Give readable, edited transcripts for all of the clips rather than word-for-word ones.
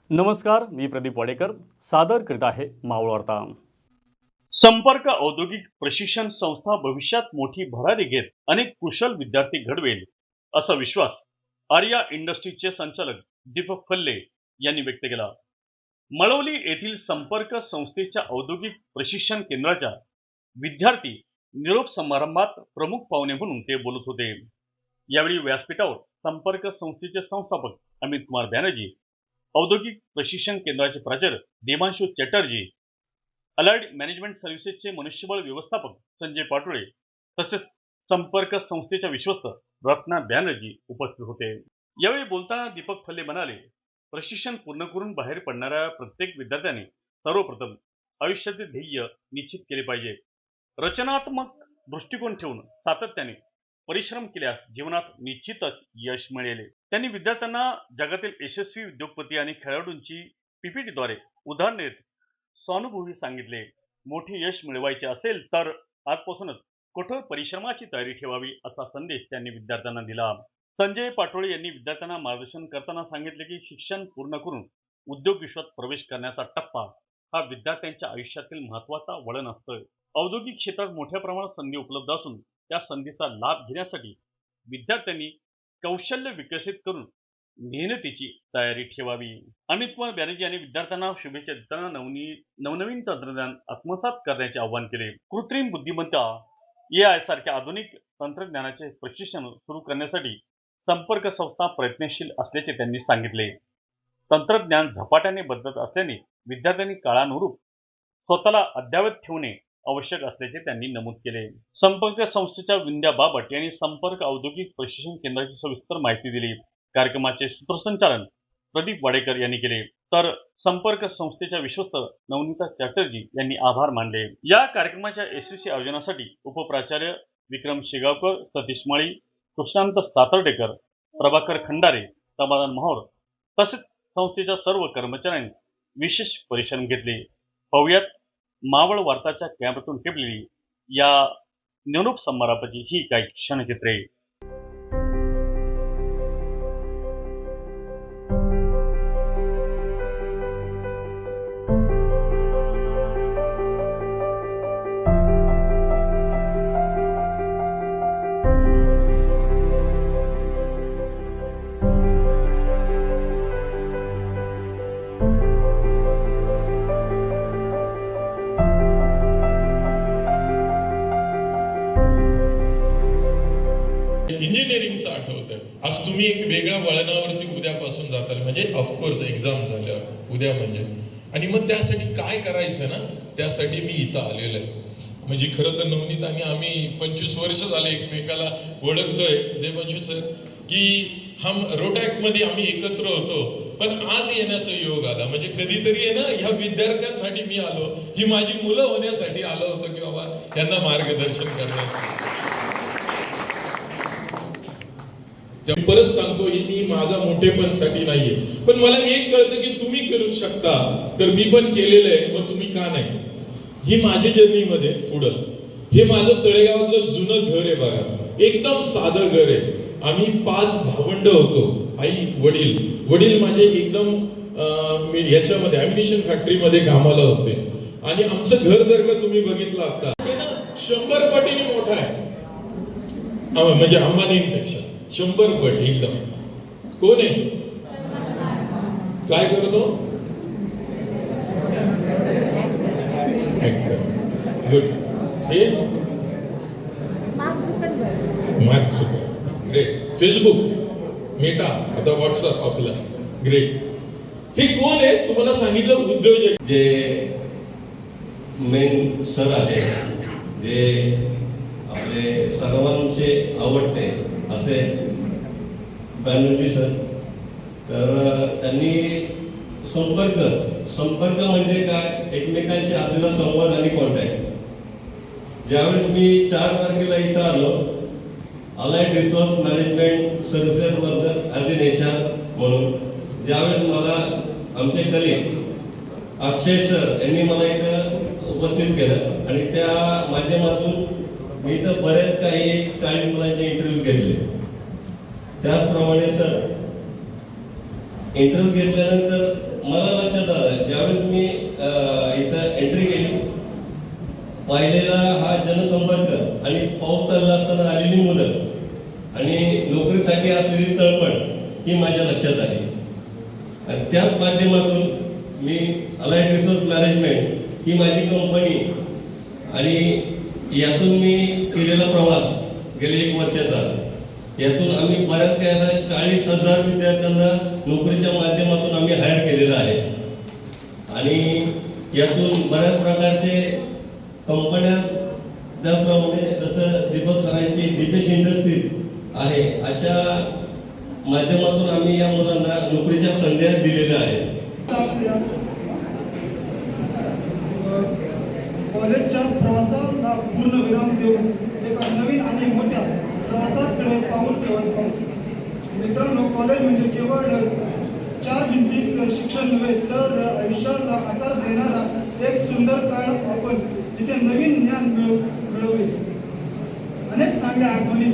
नमस्कार, मी प्रदीप वाडेकर सादर करीत आहे मावळ वार्ता। संपर्क औद्योगिक प्रशिक्षण संस्था भविष्यात मोठी भरारी घेत अनेक कुशल विद्यार्थी घडवेल असा विश्वास आर्या इंडस्ट्रीजचे संचालक दीपक फल्ले यांनी व्यक्त केला। मळवली येथील संपर्क संस्थेच्या औद्योगिक प्रशिक्षण केंद्राच्या विद्यार्थी निरोप समारंभात प्रमुख पाहुणे म्हणून ते बोलत होते। यावेळी व्यासपीठावर संपर्क संस्थेचे संस्थापक अमित कुमार बॅनर्जी, औद्योगिक प्रशिक्षण केंद्राचे प्राचार्य देवांशु चॅटर्जी, अलाइड मॅनेजमेंट सर्व्हिसेसचे मनुष्यबळ व्यवस्थापक संजय पाटोळे तसेच संपर्क संस्थेच्या विश्वस्त रत्ना बॅनर्जी उपस्थित होते। यावेळी बोलताना दीपक फल्ले म्हणाले, प्रशिक्षण पूर्ण करून बाहेर पडणाऱ्या प्रत्येक विद्यार्थ्याने सर्वप्रथम आयुष्याचे ध्येय निश्चित केले पाहिजे। रचनात्मक दृष्टिकोन ठेवून सातत्याने परिश्रम केल्यास जीवनात निश्चितच यश मिळेल। त्यांनी विद्यार्थ्यांना जगातील यशस्वी उद्योगपती आणि खेळाडूंची पीपीटीद्वारे उदाहरणे देत स्वानुभूती सांगितले। मोठे यश मिळवायचे असेल तर आजपासूनच कठोर परिश्रमाची तयारी ठेवावी असा संदेश त्यांनी विद्यार्थ्यांना दिला। संजय पाटोळे यांनी विद्यार्थ्यांना मार्गदर्शन करताना सांगितले की शिक्षण पूर्ण करून उद्योग विश्वात प्रवेश करण्याचा टप्पा हा विद्यार्थ्यांच्या आयुष्यातील महत्त्वाचा वळण असतो। औद्योगिक क्षेत्रात मोठ्या प्रमाणात संधी उपलब्ध असून त्या संधीचा लाभ घेण्यासाठी विद्यार्थ्यांनी कौशल्य विकसित करून मेहनतीची तयारी ठेवावी। अमित कुमार बॅनर्जी यांनी विद्यार्थ्यांना शुभेच्छा देताना नवनवीन तंत्रज्ञान आत्मसात करण्याचे आवाहन केले। कृत्रिम बुद्धिमत्ता AI सारख्या आधुनिक तंत्रज्ञानाचे प्रशिक्षण सुरू करण्यासाठी संपर्क संस्था प्रयत्नशील असल्याचे त्यांनी सांगितले। तंत्रज्ञान झपाट्याने बदलत असल्याने विद्यार्थ्यांनी काळानुरूप स्वतःला अद्ययावत ठेवणे आवश्यक असल्याचे त्यांनी नमूद केले। संपर्क संस्थेच्या विंध्या बाबट यांनी संपर्क औद्योगिक प्रशिक्षण केंद्राची सविस्तर माहिती दिली। कार्यक्रमाचे सूत्रसंचालन प्रदीप वाडेकर यांनी केले, तर संपर्क संस्थेच्या विश्वस्त नवनीता चॅटर्जी यांनी आभार मानले। या कार्यक्रमाच्या यशस्वी आयोजनासाठी उपप्राचार्य विक्रम शेगावकर, सतीश माळी, कृष्णांत सातर्डेकर, प्रभाकर खंडारे, समाधान मोहोर तसेच संस्थेच्या सर्व कर्मचाऱ्यांनी विशेष परिश्रम घेतले। पाहुयात मावळ वार्ताच्या कॅमेऱ्यातून टिपलेली या निरोप समारंभाची ही काही क्षणचित्रे। इंजिनिअरिंगचं आठवतं, आज तुम्ही एक वेगळ्या वळणावरती उद्यापासून जाताल, म्हणजे ऑफकोर्स एक्झाम झाल्यावर उद्या म्हणजे, आणि मग त्यासाठी काय करायचं ना, त्यासाठी मी इथं आलेलो आहे। म्हणजे खरं तर नवनीत आणि आम्ही 25 वर्ष झाले एकमेकाला ओळखतोय देवांशु सर, की हम रोटॅकमध्ये आम्ही एकत्र होतो, पण आज येण्याचा योग आला। म्हणजे कधीतरी आहे ना, ह्या विद्यार्थ्यांसाठी मी आलो, ही माझी मुलं होण्यासाठी आलो होतो की बाबा त्यांना मार्गदर्शन करण्यासाठी। परत सांगतो, ही मी माझा मोठेपणासाठी नाहीये, पण मला एक कळतं की तुम्ही करू शकता, तर मी पण केलेलं आहे, मग तुम्ही का नाही। ही माझी जर्नीमध्ये पुढं हे माझं तळेगावातलं जुनं घर आहे बघा, एकदम साधं घर आहे। आम्ही 5 भावंड होतो, आई वडील माझे एकदम याच्यामध्ये ॲम्युनिशन फॅक्टरीमध्ये कामाला होते, आणि आमचं घर जर का तुम्ही बघितलं आता 100 पटीने मोठा आहे, म्हणजे अंबानींपेक्षा 100 पट एकदम। कोण आहे, काय करतो, गुड, हे mark Zuckerberg, great. Facebook, Meta, आता व्हॉट्सअप आपला, ग्रेट। हे कोण आहे तुम्हाला सांगितलं, उद्योजक जे मेन सर आहे, जे आपले सर्वांचे आवडते असे बॅनर्जी सर। तर त्यांनी संपर्क म्हणजे काय, एकमेकांशी असलेला संवाद आणि कॉन्टॅक्ट। ज्यावेळेस मी 4 तारखेला इथं आलो, अलाइड रिसोर्स मॅनेजमेंट सर्व्हिसेस बद्दल ॲज एन HR म्हणून, ज्यावेळेस मला आमचे कलीग अक्षय सर यांनी मला इथं उपस्थित केलं, आणि त्या माध्यमातून मी इथं बरेच काही 40 मुलांचे इंटरव्ह्यू घेतले। त्याचप्रमाणे सर इंटरव्ह्यू घेतल्यानंतर मला लक्षात आलं ज्यावेळेस मी इथं एंट्री केली, पाहिलेला हा जनसंपर्क आणि पाऊस चालला असताना आलेली मुलं आणि नोकरीसाठी असलेली तळमळ ही माझ्या लक्षात आली. आणि त्याच माध्यमातून मी अलाइड रिसोर्स मॅनेजमेंट ही माझी कंपनी आणि यातून मी केलेला प्रवास गेले 1 वर्षाचा, यातून आम्ही बऱ्याच काही असा 40,000 विद्यार्थ्यांना नोकरीच्या माध्यमातून आम्ही हायर केलेलं आहे. आणि यातून बऱ्याच प्रकारचे कंपन्या, त्याप्रमाणे जसं दीपक सरांची दीपेश इंडस्ट्री आहे, अशा माध्यमातून आम्ही या मुलांना नोकरीच्या संध्या दिलेल्या आहेत. कॉलेजच्या प्रवासाला पूर्ण विराम देऊन एका नवीन आणि मोठ्या प्रवासाकडे पाऊल ठेवत आहोत. मित्रांनो, कॉलेज म्हणजे केवळ 4 भिंतींचं शिक्षण नव्हे, तर आयुष्याला आकार देणारा एक सुंदर काळ. आपण इथे नवीन ज्ञान मिळवले, अनेक चांगल्या आठवणी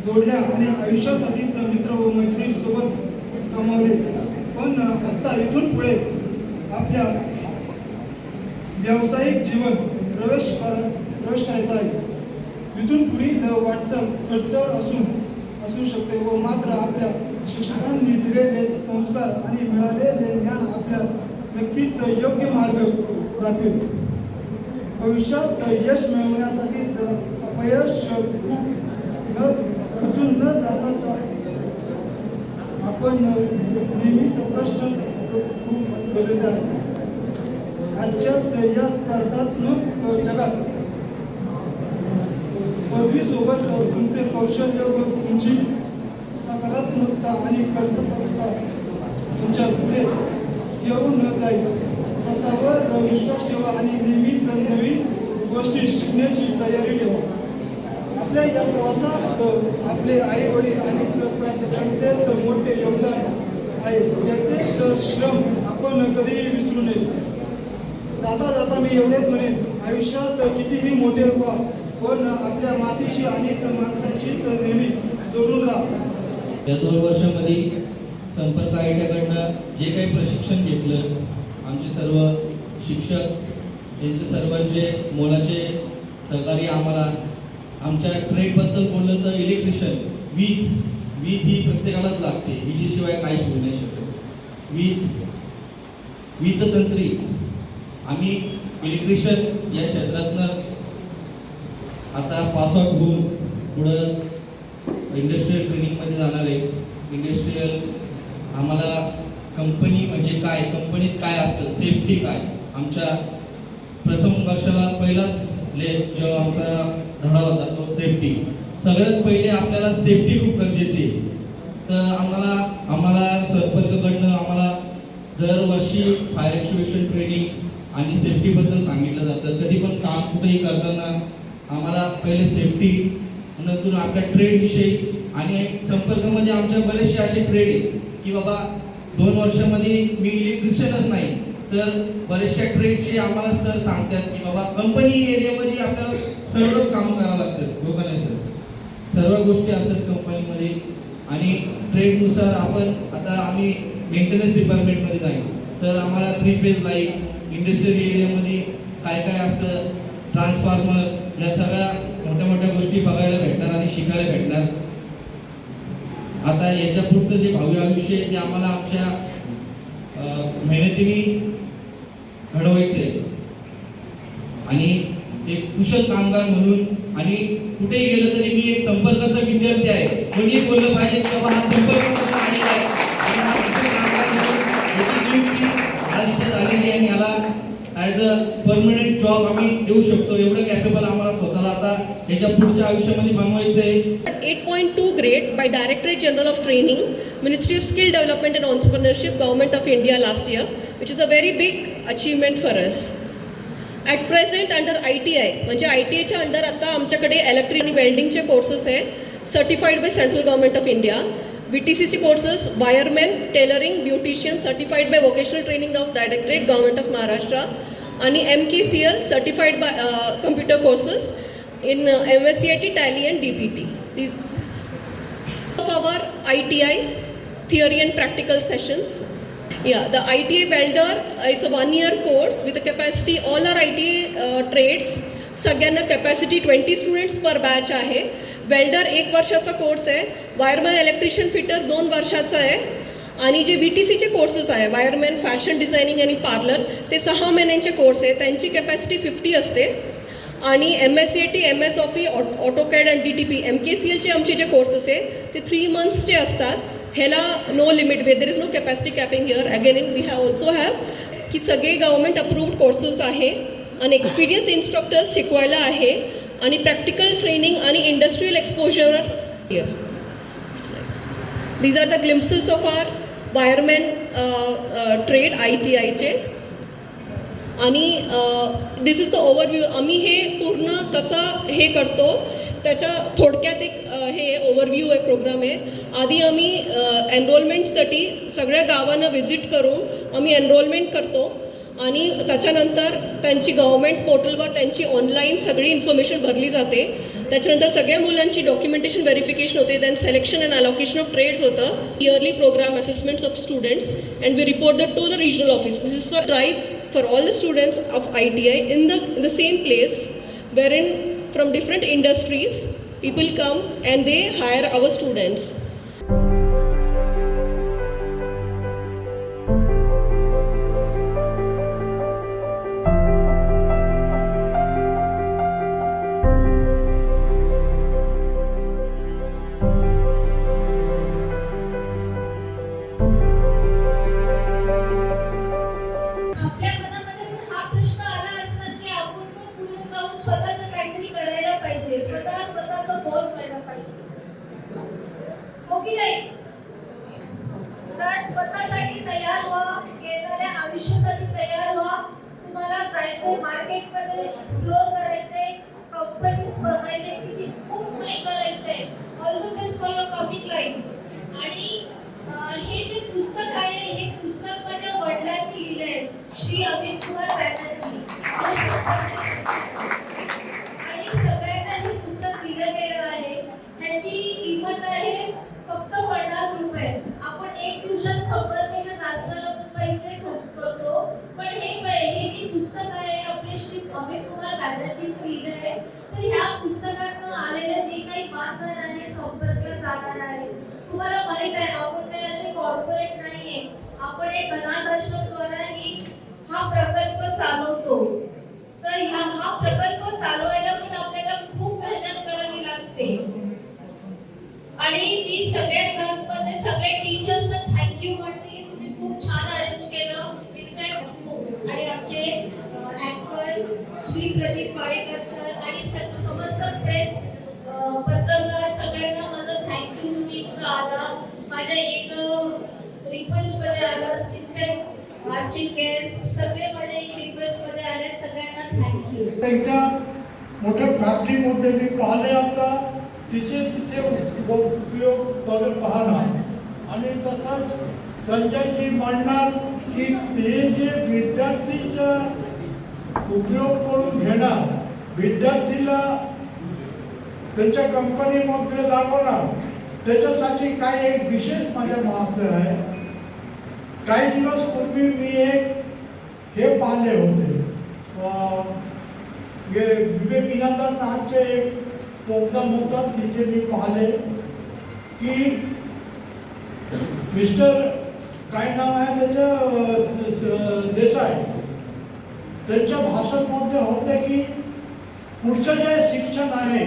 जोडल्या आणि आयुष्यासाठीच मित्र व मैत्रिणी सोबत कमावले. पण आता इथून पुढे आपल्या व्यावसायिक जीवन प्रवेश करायचा आहे. इथून पुढील वाटचाल खडतर असू शकते व मात्र आपल्या शिक्षकांनी दिलेले संस्कार आणि मिळालेले ज्ञान आपल्या नक्कीच योग्य मार्ग दाखवेल. भविष्यात यश मिळवण्यासाठीच अपयश खचून न जाता आपण नेहमीच कष्ट खूप गरजेचं आहे. आजच्याच या स्पर्धात्मक जगात पदवीसोबत तुमचे कौशल्य व तुमची सकारात्मकता आणि कल्पकता तुमच्या पुढे येऊन जाईल. स्वतःवर विश्वास ठेवा आणि नेहमीच नवीन गोष्टी शिकण्याची तयारी ठेवा. आपल्या या प्रवासात आपले आई वडील आणि प्राध्यापकांचेच मोठे योगदान आहे. याचे श्रम आपण कधीही विसरू नये. जाता जाता मी एवढेच म्हणेन, आयुष्यात कितीही मोठे व्हा, पण आपल्या मातीशी आणि माणसांशीच नेहमी जोडून राहा. या 2 वर्षामध्ये संपर्क आयटीकडनं जे काही प्रशिक्षण घेतलं, आमचे सर्व शिक्षक यांचे सर्वांचे मोलाचे सहकार्य आम्हाला. आमच्या ट्रेडबद्दल बोललं तर इलेक्ट्रिशियन, वीज ही प्रत्येकालाच लागते. विजेशिवाय काहीच होऊ नाही शकत. वीज तंत्री आम्ही इलेक्ट्रिशियन या क्षेत्रातनं आता पासआउट होऊन पुढं इंडस्ट्रियल ट्रेनिंगमध्ये जाणार आहे. इंडस्ट्रियल आम्हाला कंपनी म्हणजे काय, कंपनीत काय असतं, सेफ्टी काय. आमच्या प्रथम वर्षाला पहिलाच जेव्हा आमचा धडा होता तो सेफ्टी. सगळ्यात पहिले आपल्याला सेफ्टी खूप गरजेची आहे. तर आम्हाला संपर्ककडनं आम्हाला दरवर्षी फायर एक्स्टिंग्विशन ट्रेनिंग आणि सेफ्टीबद्दल सांगितलं जातं. कधी पण काम कुठेही करताना आम्हाला पहिले सेफ्टी, नंतर आपल्या ट्रेडविषयी. आणि संपर्कमध्ये आमच्या बरेचसे असे ट्रेड आहे की बाबा 2 वर्षामध्ये मी इलेक्ट्रिशियनच नाही, तर बरेचशा ट्रेडचे आम्हाला सर सांगतात की बाबा कंपनी एरियामध्ये आपल्याला सर्वच कामं करावं लागतात. लोकांना सर्व गोष्टी असतात कंपनीमध्ये. आणि ट्रेडनुसार आपण आता आम्ही मेंटेनन्स डिपार्टमेंटमध्ये जाईल तर आम्हाला 3 फेज लाईट, इंडस्ट्रियल एरियामध्ये काय काय असतं, ट्रान्सफॉर्मर, या सगळ्या मोठ्या मोठ्या गोष्टी बघायला भेटणार आणि शिकायला भेटणार. आता याच्या पुढचं जे भावी आयुष्य आहे ते आम्हाला आमच्या मेहनतीने घडवायचं आहे. आणि एक कुशल कामगार म्हणून आणि कुठेही गेलं तरी मी एक संपर्काचा विद्यार्थी आहे. कोणी बोललं पाहिजे की बाबा हा संपर्क आलेला आहे आणि हा कुशल कामगार म्हणून याची नियुक्ती आज इथे झालेली आहे आणि याला ॲज अ परमनंट जॉब आम्ही देऊ शकतो. एवढं कॅपेबल आम्हाला स्वतःला आता याच्या पुढच्या आयुष्यामध्ये बनवायचं आहे. 8.2 grade by Directorate General of Training, Ministry of Skill Development and Entrepreneurship, Government of India last year, which is a very big achievement for us. At present under ITI, म्हणजे ITIच्या अंडर आता आमच्याकडे इलेक्ट्रिक आणि वेल्डिंगचे courses आहे, certified by central government of India. VTCC courses wireman, tailoring, beautician, certified by vocational training of directorate government of Maharashtra. आणि MKCL, certified by computer courses in MSCIT, Tally and DPT. These of our ITI theory and practical sessions. Yeah, the ITA welder, it's a 1-year course with a capacity, all our ITA trades, सगळ्यांना capacity 20 students पर batch आहे. Welder 1 वर्षाचा course आहे, wireman electrician fitter 2 वर्षाचा आहे, आणि जे VTCचे courses आहे wireman fashion designing आणि पार्लर ते 6 महिन्यांचे कोर्स आहे. त्यांची कॅपॅसिटी 50 असते. आणि MSCAT, MS ऑफी, ऑटोकॅड आणि DTP MKCLचे आमचे जे कोर्सेस आहे ते 3 मंथ्सचे असतात. ह्याला no limit way, there is no capacity capping here. Again we have also have की सगळे गव्हर्मेंट अप्रूव्ड कोर्सेस आहे आणि एक्सपिरियन्स इन्स्ट्रक्टर्स शिकवायला आहे आणि प्रॅक्टिकल ट्रेनिंग आणि industrial exposure here. These are the glimpses of our wireman trade ITIचे. आणि दिस इज द ओव्हरव्ह्यू. आम्ही हे पूर्ण कसं हे करतो त्याच्या थोडक्यात एक हे ओव्हरव्ह्यू आहे, प्रोग्राम आहे. आधी आम्ही एनरोलमेंटसाठी सगळ्या गावांना व्हिजिट करून आम्ही एनरोलमेंट करतो आणि त्याच्यानंतर त्यांची गव्हर्मेंट पोर्टलवर त्यांची ऑनलाईन सगळी इन्फॉर्मेशन भरली जाते. त्याच्यानंतर सगळ्या मुलांची डॉक्युमेंटेशन व्हेरिफिकेशन होते. Then selection and allocation of trades होतं. Yearly programme assessments of students and we report that to the regional office. This is for drive for all the students of ITI in the same place wherein from different industries people come and they hire our students. स्वतःसाठी तयार व्हा, येणाऱ्या आयुष्यासाठी तयार व्हा. तुम्हाला जायचंय मार्केटमध्ये, एक्सप्लोर करायचंय, कंपनीज बघायचे, किती खूप काही करायचंय. All the best for your coming life. आणि हे जे पुस्तक आहे हे पुस्तक माझ्या वडिलांनी लिहिलंय, श्री अमित कुमार बॅनर्जी. आणि सगळ्यांना हे पुस्तक दिलं गेलं आहे. ह्याची किंमत आहे फक्त 50 रुपये. आपण एक दिवसात 100 पेक्षा जास्त पैसे खर्च करतो, पण हे जे पुस्तक आहे आपले श्री अमित कुमार बॅनर्जींनी लिहिलं आहे. तर ह्या पुस्तकातनं आलेलं जे काही मानधन आहे संपर्कला जाणार आहे. तुम्हाला माहित आहे आपण काही असे कॉर्पोरेट नाहीये, आपण एक अनाथ आश्रमद्वाराही हा प्रकल्प चालवतो. तर हा प्रकल्प चालवायला पण आपल्याला खूप मेहनत करावी लागते. आणि मी सगळ्या क्लासमध्ये सगळे टीचर्सना थँक्यू म्हणते की तुम्ही खूप छान अरेंज केलं. इनफॅक्ट आणि आमचे ॲक्टर श्री प्रदीप वाडेकर सर आणि समस्त प्रेस पत्रकार सगळ्यांना माझं थँक्यू. तुम्ही इतकं आला, माझ्या एक रिक्वेस्टमध्ये आला. इनफॅक्ट आजचे गेस्ट सगळे माझ्या एक रिक्वेस्टमध्ये आले. सगळ्यांना थँक्यू. त्यांच्या मोठ्या फॅक्टरीमध्ये मी पाहिले आता तिथे उपयोग बघत पाहणार. आणि तसाच संजयजी म्हणणार की ते जे विद्यार्थीचा उपयोग करून घेणार, विद्यार्थीला त्यांच्या कंपनीमध्ये लागवणार, त्याच्यासाठी काय एक विशेष माझ्या मागचं आहे. काही दिवस पूर्वी मी एक हे पाहिले होते, विवेकानंद साहेबचे एक प्रोग्राम होता. तिथे मी पाहिले की मिस्टर काय नाव आहे त्याचं, देसाई, त्यांच्या भाषणामध्ये होते की पुढचं जे शिक्षण आहे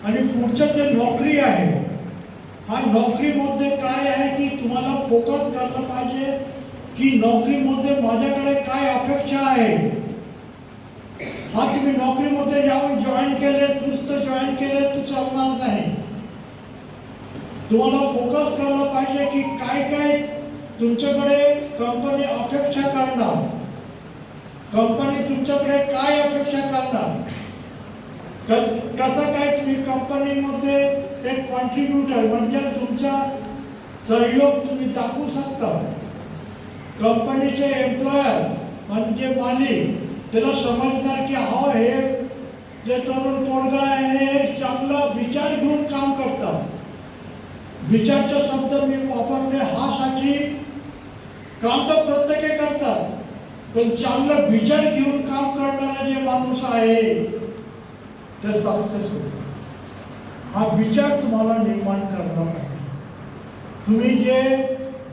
आणि पुढचं जे नोकरी आहे, हा नोकरीमध्ये काय आहे की तुम्हाला फोकस करलं पाहिजे की नोकरीमध्ये माझ्याकडे काय अपेक्षा आहे. हा तुम्ही नोकरीमध्ये जाऊन जॉईन केले, नुसतं जॉईन केले तर चालणार नाही. तुम्हाला फोकस करायला पाहिजे की काय काय तुमच्याकडे कंपनी अपेक्षा करणार, कंपनी तुमच्याकडे काय अपेक्षा करणार, कसं काय तुम्ही कंपनीमध्ये एक कॉन्ट्रीब्युटर म्हणजे तुमचा सहयोग तुम्ही दाखवू शकता. कंपनीचे एम्प्लॉयर म्हणजे मालिक त्याला समजणार की हा हे जे तरुण पोरगा आहे हे चांगला विचार घेऊन काम करतात. विचारचे शब्द मी वापरले हासाठी काम तर प्रत्येक करतात, पण चांगलं विचार घेऊन काम करणारा जे माणूस आहे ते सक्सेस होतो. हा विचार तुम्हाला निर्माण करणार पाहिजे. तुम्ही जे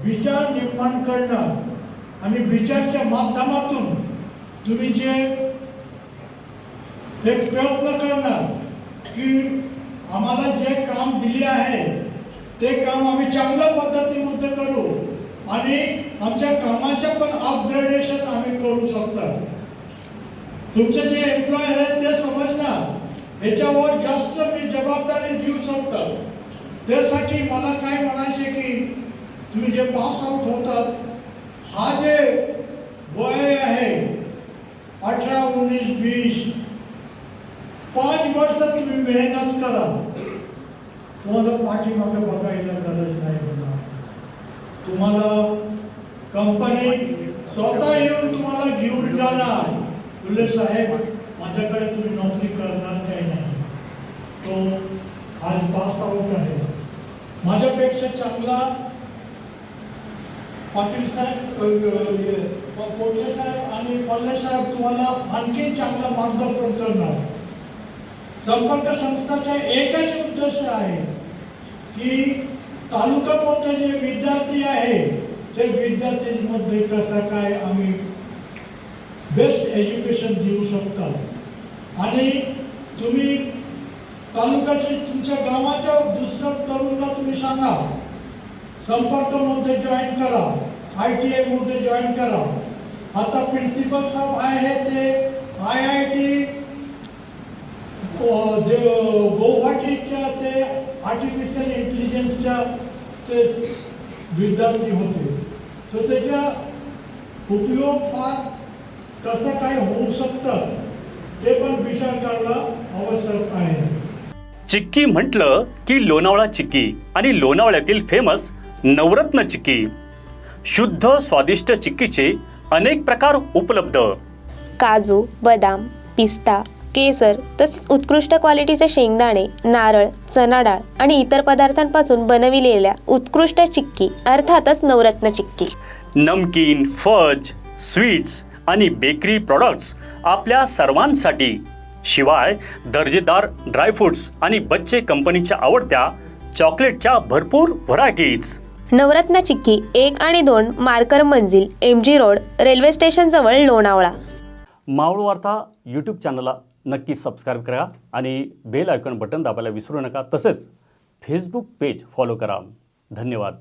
विचार निर्माण करणार आणि विचारच्या माध्यमातून तुम्ही जे एक प्रयत्न करणार की आम्हाला जे काम दिले आहे ते काम आम्ही चांगल्या पद्धतीमध्ये करू आणि आमच्या कामाचं पण अपग्रेडेशन आम्ही करू शकतो. तुमचे जे एम्प्लॉयर आहेत ते समजणार याच्यावर जास्त मी जबाबदारी देऊ शकतो. त्यासाठी मला काय म्हणायचे की तुम्ही जे पास आउट होतात, हा जे वय आहे 18, 19, 20, 5 वर्ष तुम्ही मेहनत करा. तुम्हाला पाठीमागे बघायला गरज नाही होणार. तुम्हाला कंपनी स्वतः येऊन तुम्हाला घेऊन जाणार. बोलले साहेब माझ्याकडे तुम्ही नोकरी करणार काही नाही, तो आज पास आउट आहे, माझ्यापेक्षा चांगला पाटील साहेब, कोठे साहेब आणि फल्ले साहेब तुम्हाला आणखी चांगलं मार्गदर्शन करणार. संपर्क संस्थाचा एकच उद्देश आहे की तालुक्यामध्ये जे विद्यार्थी आहे ते विद्यार्थ्यांमध्ये कसं काय आम्ही बेस्ट एज्युकेशन देऊ शकतात आणि तुम्ही तालुक्याचे तुमच्या गावाच्या दुसऱ्या तरुणाला तुम्ही सांगा संपर्कमध्ये जॉईन करा, ITI मध्ये जॉईन करा. आता प्रिन्सिपल साहेब आहे ते IIT गुवाहाटीच्या ते आर्टिफिशियल इंटेलिजन्सच्या ते विद्यार्थी होते. तर त्याचा उपयोग फार कसं काय होऊ शकतं ते पण विचार करणं आवश्यक आहे. चिक्की म्हटलं की लोणावळा चिक्की आणि लोणावळ्यातील फेमस नवरत्न चिक्की. शुद्ध स्वादिष्ट चिक्कीचे अनेक प्रकार उपलब्ध. काजू, बदाम, पिस्ता, केसर तसेच उत्कृष्ट क्वालिटीचे शेंगदाणे, नारळ, चणा डाळ आणि इतर पदार्थांपासून बनविलेल्या उत्कृष्ट चिक्की अर्थातच नवरत्न चिक्की. नमकीन, फज, स्वीट्स आणि बेकरी प्रॉडक्ट्स आपल्या सर्वांसाठी. शिवाय दर्जेदार ड्रायफ्रुट्स आणि बच्चे कंपनीच्या आवडत्या चॉकलेटच्या भरपूर व्हरायटीज. नवरत्न चिक्की 1 आणि 2 मार्कर मंजिल, MG रोड, रेल्वे स्टेशन जवळ, लोणावळा. मावळ वार्ता यूट्यूब चॅनलला नक्की सबस्क्राईब करा आणि बेल आयकॉन बटन दाबायला विसरू नका. तसेच फेसबुक पेज फॉलो करा. धन्यवाद.